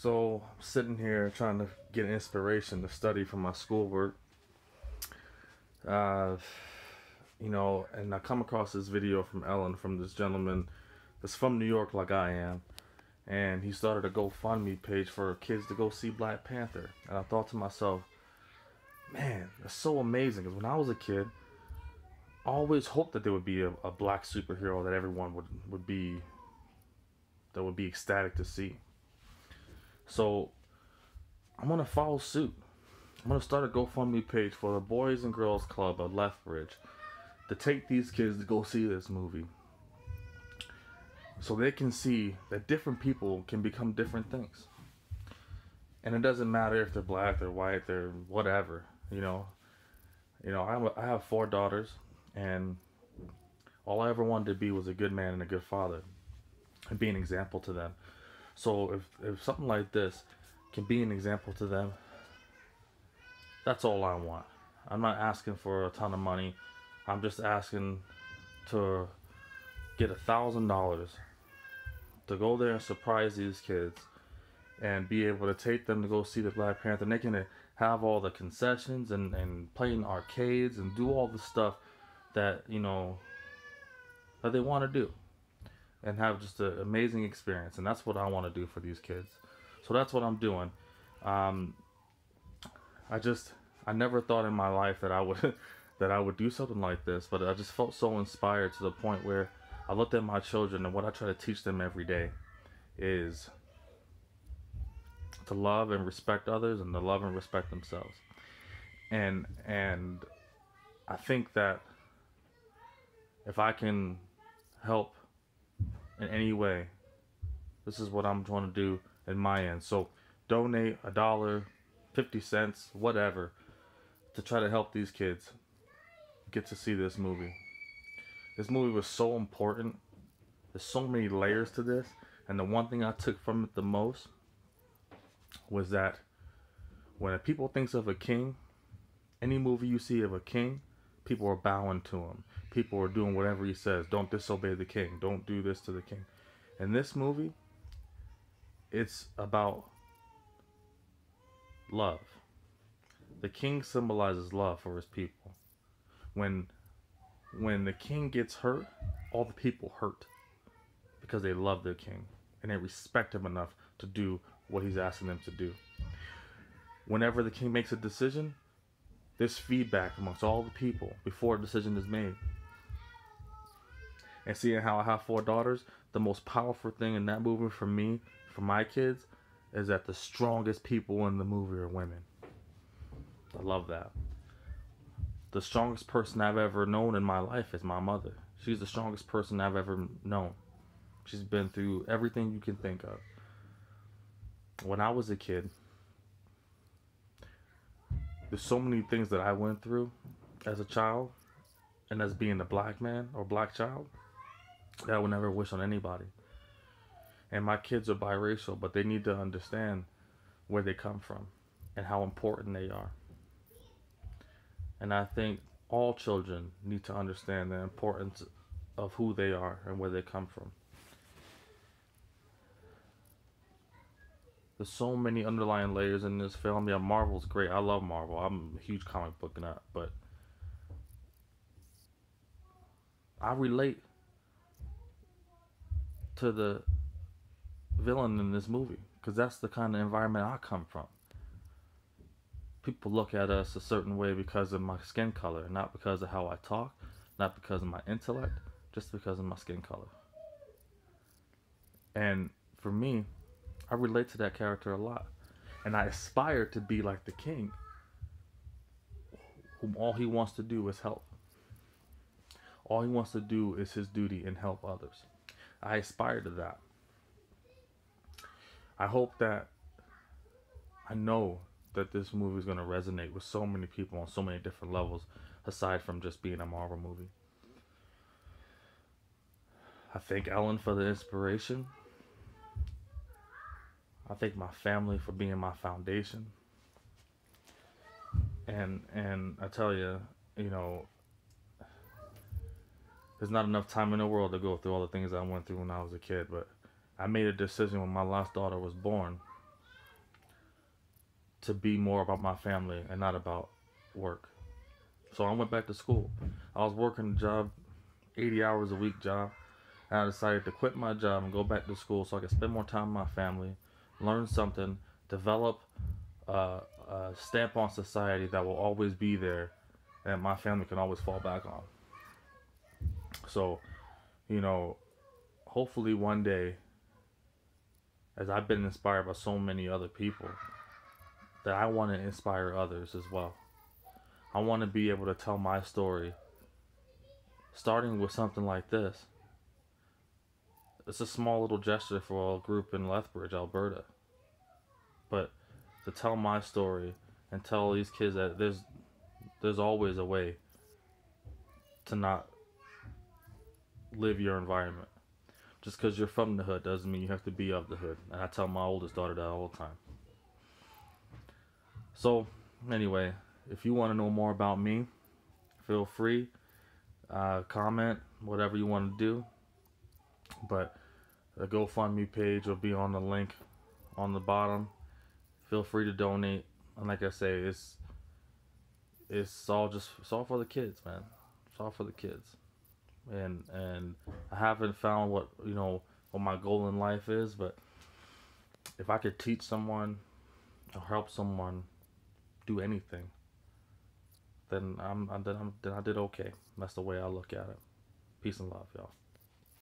So I'm sitting here trying to get inspiration to study for my schoolwork. Uh, and I come across this video from Ellen from this gentleman that's from New York like I am. And he started a GoFundMe page for kids to go see Black Panther. And I thought to myself, man, that's so amazing. Because when I was a kid, I always hoped that there would be a black superhero that everyone would be ecstatic to see. So I'm gonna follow suit. I'm gonna start a GoFundMe page for the Boys and Girls Club of Lethbridge to take these kids to go see this movie, so they can see that different people can become different things. And it doesn't matter if they're black, they're white, they're whatever. I have 4 daughters, and all I ever wanted to be was a good man and a good father, and be an example to them. So if something like this can be an example to them, that's all I want. I'm not asking for a ton of money. I'm just asking to get $1,000 to go there and surprise these kids and be able to take them to go see the Black Panther. And they can have all the concessions and play in arcades and do all the stuff that, that they want to do, and have just an amazing experience. And that's what I want to do for these kids. So that's what I'm doing. I never thought in my life that I would that I would do something like this, but I just felt so inspired to the point where I looked at my children, and what I try to teach them every day is to love and respect others, and to love and respect themselves. And I think that if I can help in any way, this is what I'm trying to do in my end. So donate $1, 50 cents, whatever, to try to help these kids get to see this movie. This movie was so important. There's so many layers to this, and the one thing I took from it the most was that when people thinks of a king, any movie you see of a king, people are bowing to him. People are doing whatever he says. Don't disobey the king. Don't do this to the king. In this movie, it's about love. The king symbolizes love for his people. When the king gets hurt, all the people hurt because they love their king and they respect him enough to do what he's asking them to do. Whenever the king makes a decision, there's feedback amongst all the people before a decision is made. And seeing how I have 4 daughters, the most powerful thing in that movie for me, for my kids, is that the strongest people in the movie are women. I love that. The strongest person I've ever known in my life is my mother. She's the strongest person I've ever known. She's been through everything you can think of. When I was a kid, there's so many things that I went through as a child, and as being a black man or black child, that I would never wish on anybody. And my kids are biracial, but they need to understand where they come from and how important they are. And I think all children need to understand the importance of who they are and where they come from. There's so many underlying layers in this film. Yeah, Marvel's great. I love Marvel. I'm a huge comic book nut, but I relate to the villain in this movie because that's the kind of environment I come from. People look at us a certain way because of my skin color, not because of how I talk, not because of my intellect, just because of my skin color. And for me, I relate to that character a lot. And I aspire to be like the king, whom all he wants to do is help. All he wants to do is his duty and help others. I aspire to that. I hope that, I know that this movie is going to resonate with so many people on so many different levels, aside from just being a Marvel movie. I thank Ellen for the inspiration. I thank my family for being my foundation. And I tell you, there's not enough time in the world to go through all the things I went through when I was a kid, but I made a decision when my last daughter was born to be more about my family and not about work. So I went back to school. I was working a job, 80 hours a week job. And I decided to quit my job and go back to school so I could spend more time with my family, learn something, develop a stamp on society that will always be there and my family can always fall back on. So, you know, hopefully one day, as I've been inspired by so many other people, that I want to inspire others as well. I want to be able to tell my story, starting with something like this. It's a small little gesture for a group in Lethbridge, Alberta. But to tell my story and tell these kids that there's always a way to not live your environment. Just because you're from the hood doesn't mean you have to be of the hood. And I tell my oldest daughter that all the time. So, anyway, if you want to know more about me, feel free. Comment, whatever you want to do. But the GoFundMe page will be on the link on the bottom. Feel free to donate. And like I say, it's all for the kids, man. It's all for the kids. And I haven't found what my goal in life is, but if I could teach someone or help someone do anything, then I did okay. That's the way I look at it. Peace and love, y'all.